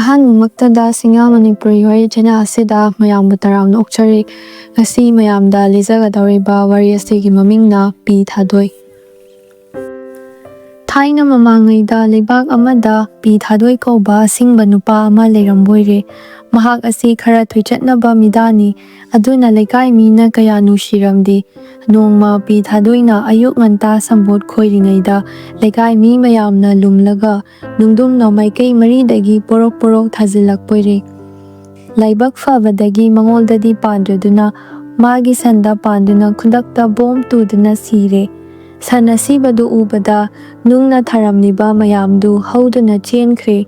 ꯑꯍꯥꯟꯕꯃꯛꯇꯗ ꯁꯤꯡꯒꯥ ꯃꯅꯤꯄꯨꯔꯤ ꯋꯥꯔꯤ ꯆꯦꯅꯦꯜ ꯑꯁꯤꯗ ꯃꯌꯥꯝꯕꯨ ꯇꯔꯥꯝꯅ ꯑꯣꯛꯆꯔꯤ꯫ ꯉꯁꯤ ꯃꯌꯥꯝꯗ ꯂꯤꯖꯒꯗꯧꯔꯤꯕ ꯋꯥꯔꯤ ꯑꯁꯤꯒꯤ ꯃꯃꯤꯡꯅ ꯄꯤꯊꯥꯗꯣꯏ꯫ ꯊꯥꯏꯅ ꯃꯃꯥꯡꯉꯩꯗ ꯂꯩꯕꯥꯛ ꯑꯃꯗ ꯄꯤꯊꯥꯗꯣꯏ ꯀꯧꯕ ꯑꯁꯤꯡꯕ ꯅꯨꯄꯥ ꯑꯃ ꯂꯩꯔꯝꯕꯣꯏꯔꯦ꯫ ꯃꯍꯥꯛ ꯑꯁꯤ ꯈꯔ ꯊꯣꯏꯆꯠꯅꯕ ꯃꯤꯗꯥꯅꯤ, ꯑꯗꯨꯅ ꯂꯩꯀꯥꯏ ꯃꯤꯅ ꯀꯌꯥ ꯅꯨꯡꯁꯤꯔꯝꯗꯦ꯫ ꯅꯣꯡꯃ ꯄꯤꯊꯥꯗꯣꯏꯅ ꯑꯌꯨꯛ ꯉꯟꯇꯥ ꯁꯝꯕꯣꯠ ꯈꯣꯏꯔꯤꯉꯩꯗ ꯂꯩꯀꯥꯏ ꯃꯤ ꯃꯌꯥꯝꯅ ꯂꯨꯝꯂꯒ ꯅꯨꯡꯗꯨꯡꯅ ꯃꯥꯏꯀꯩ ꯃꯔꯤꯗꯒꯤ ꯄꯣꯔꯣꯛ ꯄꯣꯔꯣꯛ ꯊꯥꯖꯤꯜꯂꯛꯄꯣꯏꯔꯦ꯫ ꯂꯥꯏꯕꯛ ꯐꯕꯗꯒꯤ ꯃꯉꯣꯟꯗꯗꯤ ꯄꯥꯟꯗ꯭ꯔꯗꯨꯅ ꯃꯥꯒꯤ ꯁꯟꯗ ꯄꯥꯟꯗꯨꯅ ꯈꯨꯗꯛꯇ ꯕꯣꯝ ꯇꯨꯗꯨꯅ ꯁꯤꯔꯦ꯫ ꯁꯟ ꯑꯁꯤꯕꯗꯨ ꯎꯕꯗ ꯅꯨꯡꯅ ꯊꯥꯔꯝꯂꯤꯕ ꯃꯌꯥꯝꯗꯨ ꯍꯧꯗꯨꯅ ꯆꯦꯟꯈ꯭ꯔꯦ꯫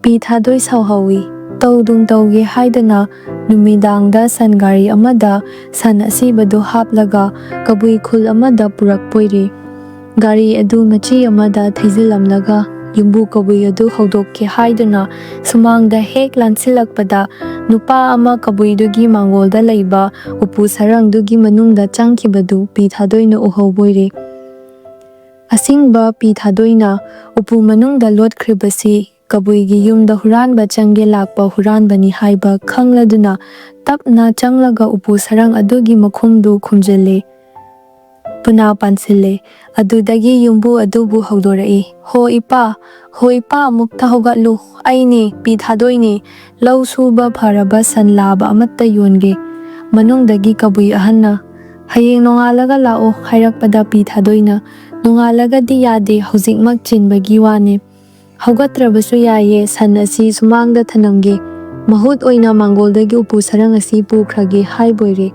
ꯄꯤꯊꯥꯗꯣꯏ ꯁꯥꯎꯍꯧꯏ꯫ ꯇꯧꯗꯨꯡ ꯇꯧꯒꯦ ꯍꯥꯏꯗꯅ ꯅꯨꯃꯤꯗꯥꯡꯗ ꯁꯟ ꯒꯥꯔꯤ ꯑꯃꯗ ꯁꯟ ꯑꯁꯤꯕꯗꯨ ꯍꯥꯞꯂꯒ ꯀꯕꯨꯏ ꯈꯨꯜ ꯑꯃꯗ ꯄꯨꯔꯛꯄꯣꯏꯔꯦ꯫ ꯒꯥꯔꯤ ꯑꯗꯨ ꯃꯆꯤ ꯑꯃꯗ ꯊꯩꯖꯤꯜꯂꯝꯂꯒ ꯌꯨꯝꯕꯨ ꯀꯕꯨꯏ ꯑꯗꯨ ꯍꯧꯗꯣꯛꯀꯦ ꯍꯥꯏꯗꯨꯅ ꯁꯨꯃꯥꯡꯗ ꯍꯦꯛ ꯂꯥꯟꯁꯤꯜꯂꯛꯄꯗ ꯅꯨꯄꯥ ꯑꯃ ꯀꯕꯨꯏꯗꯨꯒꯤ ꯃꯥꯡꯒꯣꯜꯗ ꯂꯩꯕ ꯎꯄꯨ ꯁꯔꯪꯗꯨꯒꯤ ꯃꯅꯨꯡꯗ ꯆꯪꯈꯤꯕꯗꯨ ꯄꯤꯊꯥꯗꯣꯏꯅ ꯎꯍꯧꯕꯣꯏꯔꯦ꯫ ꯑꯁꯤꯡꯕ ꯄꯤꯊꯥꯗꯣꯏꯅ ꯎꯄꯨ ꯃꯅꯨꯡꯗ ꯂꯣꯠꯈ꯭ꯔꯤꯕꯁꯤ ꯀꯕꯨꯏꯒꯤ ꯌꯨꯝꯗ ꯍꯨꯔꯥꯟꯕ ꯆꯪꯒꯦ ꯂꯥꯛꯄ ꯍꯨꯔꯥꯟꯕꯅꯤ ꯍꯥꯏꯕ ꯈꯪꯂꯗꯨꯅ ꯇꯞꯅ ꯆꯪꯂꯒ ꯎꯄꯨ ꯁꯔꯪ ꯑꯗꯨꯒꯤ ꯃꯈꯨꯝꯗꯨ ꯈꯨꯝꯖꯤꯜꯂꯦ, ꯄꯨꯅꯥ ꯄꯥꯟꯁꯤꯜꯂꯦ꯫ ꯑꯗꯨꯗꯒꯤ ꯌꯨꯝꯕꯨ ꯑꯗꯨꯕꯨ ꯍꯧꯗꯣꯔꯛꯏ꯫ "ꯍꯣ ꯏꯄꯥ, ꯍꯣ ꯏꯄꯥ, ꯑꯃꯨꯛꯇ ꯍꯧꯒꯠꯂꯨ, ꯑꯩꯅꯤ ꯄꯤꯊꯥꯗꯣꯏꯅꯤ, ꯂꯧ ꯁꯨꯕ ꯐꯔꯕ ꯁꯟ ꯂꯥꯕ ꯑꯃꯠꯇ ꯌꯣꯟꯒꯦ"꯫ ꯃꯅꯨꯡꯗꯒꯤ ꯀꯕꯨꯏ ꯑꯍꯟꯅ "ꯍꯌꯦꯡ ꯅꯣꯡꯉꯥꯜꯂꯒ ꯂꯥꯛꯑꯣ" ꯍꯥꯏꯔꯛꯄꯗ ꯄꯤꯊꯥꯗꯣꯏꯅ "ꯅꯣꯡꯉꯥꯜꯂꯒꯗꯤ ꯌꯥꯗꯦ, ꯍꯧꯖꯤꯛꯃꯛ ꯆꯤꯟꯕꯒꯤ ꯋꯥꯅꯦ, ꯍꯧꯒꯠꯇ꯭ꯔꯕꯁꯨ ꯌꯥꯏꯌꯦ, ꯁꯟ ꯑꯁꯤ ꯁꯨꯃꯥꯡꯗ ꯊꯅꯝꯒꯦ, ꯃꯍꯨꯠ ꯑꯣꯏꯅ ꯃꯥꯡꯒꯣꯜꯗꯒꯤ ꯎꯄꯨ ꯁꯔꯪ ꯑꯁꯤ ꯄꯨꯈ꯭ꯔꯒꯦ" ꯍꯥꯏꯕꯣꯏꯔꯦ꯫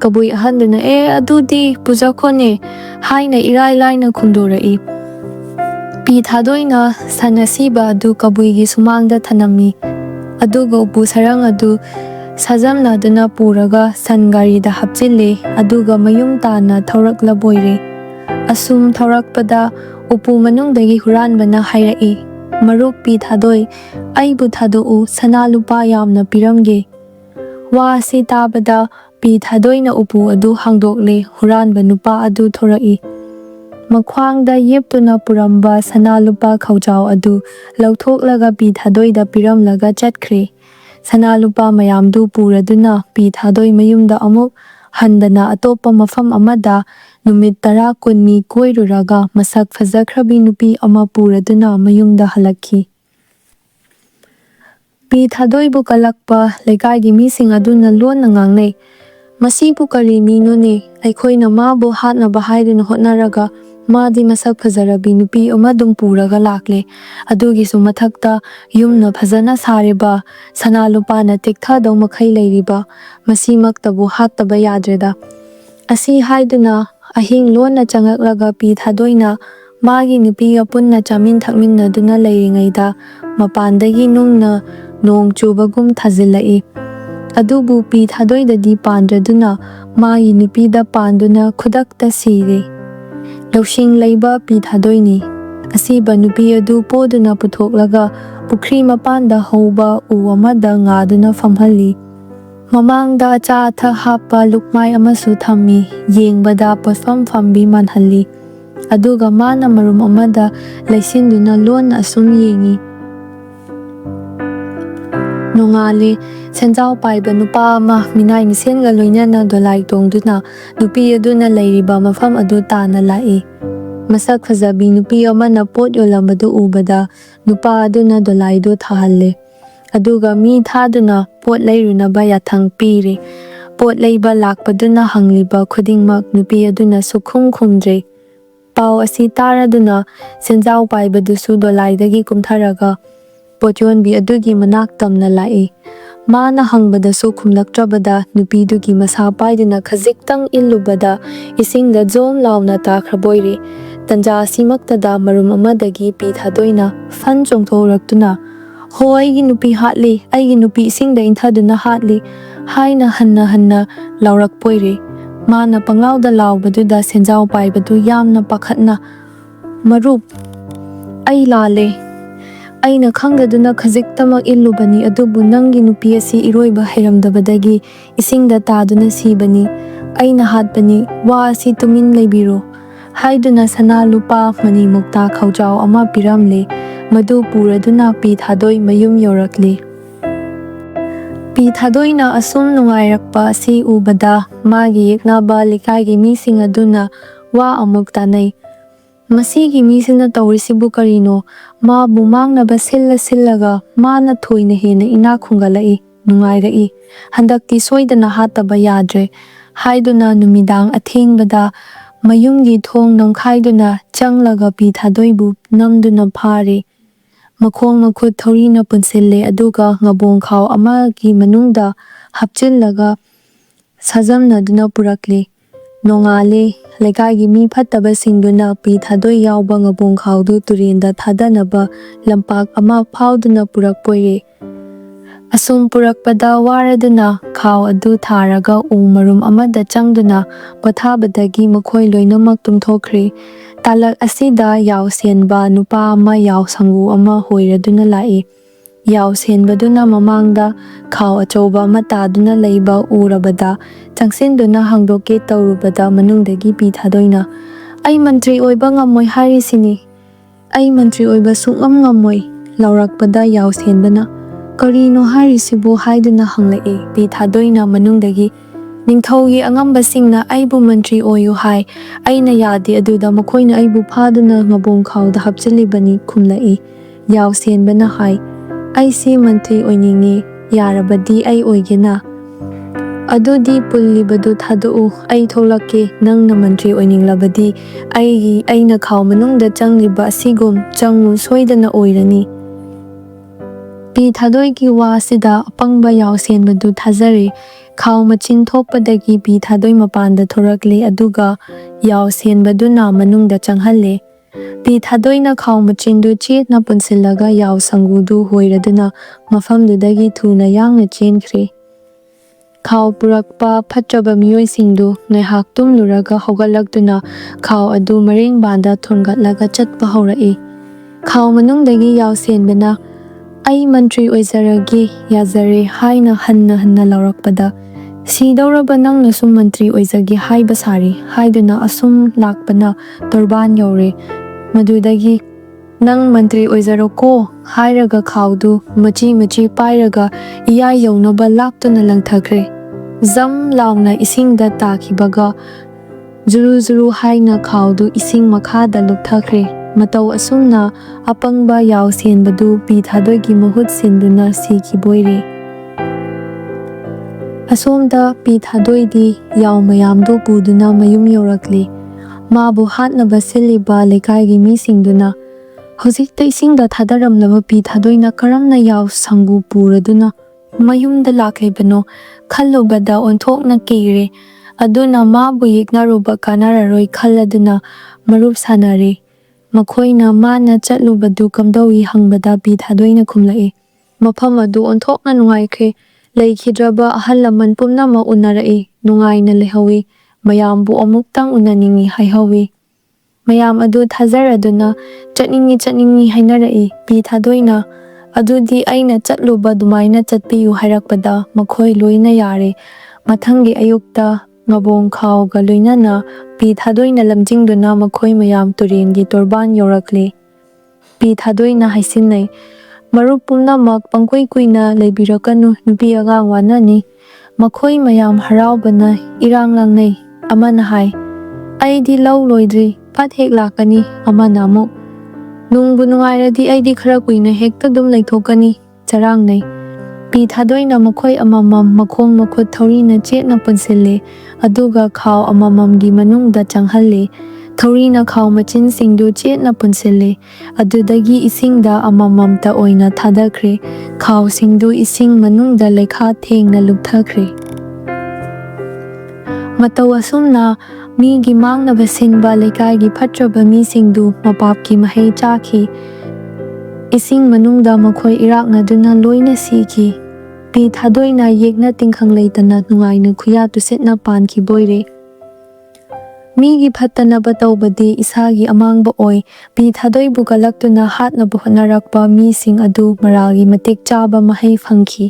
ꯀꯕꯨꯏ ꯑꯍꯟꯗꯨꯅ "ꯑꯗꯨꯗꯤ ꯄꯨꯖꯈꯣꯅꯦ" ꯍꯥꯏꯅ ꯏꯔꯥꯏ ꯂꯥꯏꯅ ꯈꯨꯝꯗꯣꯔꯛꯏ꯫ ꯄꯤꯊꯥꯗꯣꯏꯅ ꯁꯟ ꯑꯁꯤꯕ ꯑꯗꯨ ꯀꯕꯨꯏꯒꯤ ꯁꯨꯃꯥꯡꯗ ꯊꯅꯝꯃꯤ, ꯑꯗꯨꯒ ꯎꯄꯨ ꯁꯔꯪ ꯑꯗꯨ ꯁꯥꯖꯝꯅꯗꯨꯅ ꯄꯨꯔꯒ ꯁꯟ ꯒꯥꯔꯤꯗ ꯍꯥꯞꯆꯤꯜꯂꯦ, ꯑꯗꯨꯒ ꯃꯌꯨꯝ ꯇꯥꯟꯅ ꯊꯧꯔꯛꯂꯕꯣꯏꯔꯦ꯫ ꯑꯁꯨꯝ ꯊꯧꯔꯛꯄꯗ ꯎꯄꯨ ꯃꯅꯨꯡꯗꯒꯤ ꯍꯨꯔꯥꯟꯕꯅ ꯍꯥꯏꯔꯛꯏ, "ꯃꯔꯨꯞ ꯄꯤꯊꯥꯗꯣꯏ, ꯑꯩꯕꯨ ꯊꯥꯗꯣꯛꯎ, ꯁꯅꯥ ꯂꯨꯄꯥ ꯌꯥꯝꯅ ꯄꯤꯔꯝꯒꯦ"꯫ ꯋꯥ ꯑꯁꯤ ꯇꯥꯕꯗ ꯄꯤꯊꯥꯗꯣꯏꯅ ꯎꯄꯨ ꯑꯗꯨ ꯍꯥꯡꯗꯣꯛꯂꯦ꯫ ꯍꯨꯔꯥꯟꯕ ꯅꯨꯄꯥ ꯑꯗꯨ ꯊꯣꯔꯛꯏ꯫ ꯃꯈ꯭ꯋꯥꯡꯗ ꯌꯦꯞꯇꯨꯅ ꯄꯨꯔꯝꯕ ꯁꯅꯥ ꯂꯨꯄꯥ ꯈꯥꯎꯖꯥꯎ ꯑꯗꯨ ꯂꯧꯊꯣꯛꯂꯒ ꯄꯤꯊꯥꯗꯣꯏꯗ ꯄꯤꯔꯝꯂꯒ ꯆꯠꯈ꯭ꯔꯦ꯫ ꯁꯅꯥ ꯂꯨꯄꯥ ꯃꯌꯥꯝꯗꯨ ꯄꯨꯔꯗꯨꯅ ꯄꯤꯊꯥꯗꯣꯏ ꯃꯌꯨꯝꯗ ꯑꯃꯨꯛ ꯍꯟꯗꯅ ꯑꯇꯣꯞꯄ ꯃꯐꯝ ꯑꯃꯗ ꯅꯨꯃꯤꯠ 10 ꯀꯨꯟꯅꯤ ꯀꯣꯏꯔꯨꯔꯒ ꯃꯁꯛ ꯐꯖꯈ꯭ꯔꯕꯤ ꯅꯨꯄꯤ ꯑꯃ ꯄꯨꯔꯗꯨꯅ ꯃꯌꯨꯝꯗ ꯍꯜꯂꯛꯈꯤ꯫ ꯄꯤꯊꯥꯗꯣꯏꯕꯨ ꯀꯜꯂꯛꯄ ꯂꯩꯀꯥꯏꯒꯤ ꯃꯤꯁꯤꯡ ꯑꯗꯨꯅ ꯂꯣꯟꯅ ꯉꯥꯡꯅꯩ꯫ "ꯃꯁꯤꯕꯨ ꯀꯔꯤ ꯃꯤꯅꯣꯅꯦ, ꯑꯩꯈꯣꯏꯅ ꯃꯥꯕꯨ ꯍꯥꯠꯅꯕ ꯍꯥꯏꯗꯨꯅ ꯍꯣꯠꯅꯔꯒ ꯃꯥꯗꯤ ꯃꯁꯛ ꯐꯖꯔꯕꯤ ꯅꯨꯄꯤ ꯑꯃꯗꯨꯝ ꯄꯨꯔꯒ ꯂꯥꯛꯂꯦ, ꯑꯗꯨꯒꯤꯁꯨ ꯃꯊꯛꯇ ꯌꯨꯝꯅ ꯐꯖꯅ ꯁꯥꯔꯤꯕ, ꯁꯅꯥ ꯂꯨꯄꯥꯅ ꯇꯦꯛꯊꯗꯧ ꯃꯈꯩ ꯂꯩꯔꯤꯕ, ꯃꯁꯤꯃꯛꯇꯕꯨ ꯍꯥꯠꯇꯕ ꯌꯥꯗ꯭ꯔꯦꯗ"꯫ ꯑꯁꯤ ꯍꯥꯏꯗꯨꯅ ꯑꯍꯤꯡ ꯂꯣꯟꯅ ꯆꯪꯉꯛꯂꯒ ꯄꯤꯊꯥꯗꯣꯏꯅ ꯃꯥꯒꯤ ꯅꯨꯄꯤꯒ ꯄꯨꯟꯅ ꯆꯥꯃꯤꯟ ꯊꯛꯃꯤꯟꯅꯗꯨꯅ ꯂꯩꯔꯤꯉꯩꯗ ꯃꯄꯥꯟꯗꯒꯤ ꯅꯨꯡꯅ ꯅꯣꯡ ꯆꯨꯕꯒꯨꯝ ꯊꯥꯖꯤꯜꯂꯛꯏ꯫ ꯑꯗꯨꯕꯨ ꯄꯤꯊꯥꯗꯣꯏꯗꯗꯤ ꯄꯥꯟꯗ꯭ꯔꯗꯨꯅ ꯃꯥꯒꯤ ꯅꯨꯄꯤꯗ ꯄꯥꯟꯗꯨꯅ ꯈꯨꯗꯛꯇ ꯁꯤꯔꯦ꯫ ꯂꯧꯁꯤꯡ ꯂꯩꯕ ꯄꯤꯊꯥꯗꯣꯏꯅꯤ꯫ ꯑꯁꯤꯕ ꯅꯨꯄꯤ ꯑꯗꯨ ꯄꯣꯗꯨꯅ ꯄꯨꯊꯣꯛꯂꯒ ꯄꯨꯈ꯭ꯔꯤ ꯃꯄꯥꯟꯗ ꯍꯧꯕ ꯎ ꯑꯃꯗ ꯉꯥꯗꯨꯅ ꯐꯝꯍꯜꯂꯤ꯫ ꯃꯃꯥꯡꯗ ꯑꯆꯥ ꯑꯊꯛ ꯍꯥꯞꯄ ꯂꯨꯛꯃꯥꯏ ꯑꯃꯁꯨ ꯊꯝꯃꯤ, ꯌꯦꯡꯕꯗ ꯄꯣꯠꯐꯝ ꯐꯝꯕꯤ ꯃꯥꯟꯍꯜꯂꯤ꯫ ꯑꯗꯨꯒ ꯃꯥꯅ ꯃꯔꯨꯝ ꯑꯃꯗ ꯂꯩꯁꯤꯟꯗꯨꯅ ꯂꯣꯟꯅ ꯑꯁꯨꯝ ꯌꯦꯡꯉꯤ꯫ ꯅꯣꯡꯉꯥꯜꯂꯦ꯫ ꯁꯦꯟꯖꯥꯎ ꯄꯥꯏꯕ ꯅꯨꯄꯥ ꯑꯃ ꯃꯤꯅꯥꯏ ꯃꯤꯁꯦꯟꯒ ꯂꯣꯏꯅꯅ ꯗꯣꯂꯥꯏ ꯇꯣꯡꯗꯨꯅ ꯅꯨꯄꯤ ꯑꯗꯨꯅ ꯂꯩꯔꯤꯕ ꯃꯐꯝ ꯑꯗꯨ ꯇꯥꯟꯅ ꯂꯥꯛꯏ꯫ ꯃꯁꯛ ꯐꯖꯕꯤ ꯅꯨꯄꯤ ꯑꯃꯅ ꯄꯣꯠ ꯌꯣꯜꯂꯝꯕꯗꯨ ꯎꯕꯗ ꯅꯨꯄꯥ ꯑꯗꯨꯅ ꯗꯣꯂꯥꯏꯗꯨ ꯊꯥꯍꯜꯂꯦ, ꯑꯗꯨꯒ ꯃꯤ ꯊꯥꯗꯨꯅ ꯄꯣꯠ ꯂꯩꯔꯨꯅꯕ ꯌꯥꯊꯪ ꯄꯤꯔꯦ꯫ ꯄꯣꯠ ꯂꯩꯕ ꯂꯥꯛꯄꯗꯨꯅ ꯍꯪꯂꯤꯕ ꯈꯨꯗꯤꯡꯃꯛ ꯅꯨꯄꯤ ꯑꯗꯨꯅ ꯁꯨꯛꯈꯨꯝ ꯈꯨꯝꯗ꯭ꯔꯦ꯫ ꯄꯥꯎ ꯑꯁꯤ ꯇꯥꯔꯗꯨꯅ ꯁꯦꯟꯖꯥꯎ ꯄꯥꯏꯕꯗꯨꯁꯨ ꯗꯣꯂꯥꯏꯗꯒꯤ ꯀꯨꯝꯊꯔꯒ ꯄꯣꯠꯌꯣꯟꯕꯤ ꯑꯗꯨꯒꯤ ꯃꯅꯥꯛ ꯇꯝꯅ ꯂꯥꯛꯏ꯫ ꯃꯥꯅ ꯍꯪꯕꯗꯁꯨ ꯈꯨꯝꯂꯛꯇ꯭ꯔꯕꯗ ꯅꯨꯄꯤꯗꯨꯒꯤ ꯃꯁꯥ ꯄꯥꯏꯗꯨꯅ ꯈꯖꯤꯛꯇꯪ ꯏꯜꯂꯨꯕꯗ ꯏꯁꯤꯡꯗ ꯖꯣꯝ ꯂꯥꯎꯅ ꯇꯥꯈ꯭ꯔꯕꯣꯏꯔꯦ꯫ ꯇꯟꯖꯥ ꯑꯁꯤꯃꯛꯇꯗ ꯃꯔꯨꯝ ꯑꯃꯗꯒꯤ ꯄꯤꯊꯥꯗꯣꯏꯅ ꯐꯟ ꯆꯣꯡꯊꯣꯛꯔꯛꯇꯨꯅ "ꯍꯣ, ꯑꯩꯒꯤ ꯅꯨꯄꯤ ꯍꯥꯠꯂꯤ, ꯑꯩꯒꯤ ꯅꯨꯄꯤ ꯏꯁꯤꯡꯗ ꯏꯟꯊꯗꯨꯅ ꯍꯥꯠꯂꯤ" ꯍꯥꯏꯅ ꯍꯟꯅ ꯍꯟꯅ ꯂꯥꯎꯔꯛꯄꯣꯏꯔꯦ꯫ ꯃꯥꯅ ꯄꯪꯂꯥꯎꯗ ꯂꯥꯎꯕꯗꯨꯗ ꯁꯦꯟꯖꯥꯎ パꯏꯕꯗꯨ ꯌꯥꯝꯅ ꯄꯥꯈꯠꯅ "ꯃꯔꯨꯞ, ꯑꯩ ꯂꯥꯜꯂꯦ. ꯑꯩꯅ ꯈꯪꯗꯗꯨꯅ ꯈꯖꯤꯛꯇꯃꯛ ꯏꯜꯂꯨꯕꯅꯤ, ꯑꯗꯨꯕꯨ ꯅꯪꯒꯤ ꯅꯨꯄꯤ ꯑꯁꯤ ꯏꯔꯣꯏꯕ ꯍꯩꯔꯝꯗꯕꯗꯒꯤ ꯏꯁꯤꯡꯗ ꯇꯥꯗꯨꯅ ꯁꯤꯕꯅꯤ. ꯑꯩꯅ ꯍꯥꯠꯄꯅꯤ. ꯋꯥ ꯑꯁꯤ ꯇꯨꯃꯤꯟ ꯂꯩꯕꯤꯔꯣ" ꯍꯥꯏꯗꯨꯅ ꯁꯅꯥ ꯂꯨꯄꯥ ꯃꯅꯤ ꯃꯨꯛꯇꯥ ꯈꯥꯎꯖꯥꯎ ꯑꯃ ꯄꯤꯔꯝꯂꯦ꯫ ꯃꯗꯨ ꯄꯨꯔꯗꯨꯅ ꯄꯤꯊꯥꯗꯣꯏ ꯃꯌꯨꯝ ꯌꯧꯔꯛꯂꯦ꯫ Peethadoi asum nungairakpa asi ubada magi yeknaba lekai mising aduna wa amuk tanai. Masigi misina taurisibu karino ma bumang sillaga mana thoina hena ina khungalai nungairai handakti soidana hataba yadre haiduna numidang athengbada mayumgi thong nongkhaiduna changlaga Peethadoibu namduna phare makhong makhut thorina punsille aduga ngabong khaw amagi manungda hapchillaga sajamnaduna purakle nongale lekai mi phattaba singduna Peethadoi yawba ngabong khawdu turenda thadanaba lampak ama phawduna purakpoire asum purakpada waraduna khaw adu tharaga marum amada changduna pathabadagi makhoi loinamak tumthokre talak asida yaw senba nupa ama yaw sangu ama hoiraduna lai yaw senbaduna mamangda khaw achoba ama taduna leiba urabada changsinduna hangdoke taurubada manungdagi Peethadoina ai mantri oiba ngamoi harisini ai mantri oiba sungam ngamoi laurakpada yaw senbana karino harisibu haiduna hanglai Peethadoina manungdagi ningthaugi angambasingna aibu mantri oyu hai aina yadi aduda makoina aibu phaduna ngabong khawda hapchilibani khumlai yaw senbana hai aisi mantri oiningi yarabadi ai oigena adudi pullibadu thadu ai tholake nangna mantri oininglabadi aina khaw manungda changliba asigum changu soidana oirani Peethadoigi wasida apangba yaw senbadu thajare khaw machin thokpadagi Peethadoi mapanda thorakle aduga yaw senbaduna manungda changhalle Peethadoina khaw machindu chetna punsillaga yaw sangudu hoiraduna mafamdudagi thuna yangna chenkhre khaw purakpa phatraba mioisingdu ngaihak tumluraga hogalaktuna khaw adu mareng banda thongatlaga chatpa haurai khaw manungdagi yaw senbana ai mantri oizaragi yazare haina hanna laurakpada sidauraba nangna sum mantri oizagi haiba sari haiduna asum lakpana torban yaure madudagi nang mantri oizaroko hairaga khawdu machi pairaga iyai yaunaba laptuna langthakre zam launa isingda takibaga zuru haina khawdu ising makhada lukthakre matau asumna apangba yaw senbadu Peethadoigi mahut sinduna sikiboire asomda Peethadoidi yaw mayamdu puduna mayum yorakle mabu hatnaba siliba lekaigi misingduna hojikta isingda thadaramlaba Peethadoina karamna yaw sangu puraduna mayumda laklebano khallubada onthokna kire aduna mabu yeknaruba kanararoi khalladuna marup sanare makoina mana chatlubadu kamdawi hangbada Peethadoina khumlai mafam adu onthokna nungaikhe leikidraba ahal laman pumnama unarai nungaina lehawi mayambu amuktang unaningi haihawi mayam adu thajaraduna chatningi hainarai Peethadoina adudi aina chatluba dumaina chatpiyu hairakpada makhoi loina yare mathangi ayukta ngabong khawga loinana Peethadoina lamjingduna makhoi mayam turengi torban yorakle Peethadoina haisinai marup pumnamak pangkoi kuina leibirakanu nupi agang wanani makhoi mayam haraubana irang langnai amana hai aidi lau loidri phat hek lakani amana amuk nungbu nungairadi aidi khara kuina hekta dum leithokani charangnai Peethadoina makhoi amamam makhong makhut thorina chetna punsille aduga khaw amamamgi manungda changhalle thorina khaw machin singdu chetna punsille adudagi isingda amamamta oina thadakre khaw singdu ising manungda lekha thengna lukthakre matau asumna migi mangnaba sinba lekaigi phatraba misingdu mapapki mahei chakhi ising manungda makhoi iraknaduna loina siki Peethadoina yekna tingkhang leitana nungaina khuya tusetna panki boire migi phattanaba tawbadi isagi amangba oi Peethadoibu galaktuna hatnaba honarakpa mising adu maragi matik chaba mahei phangki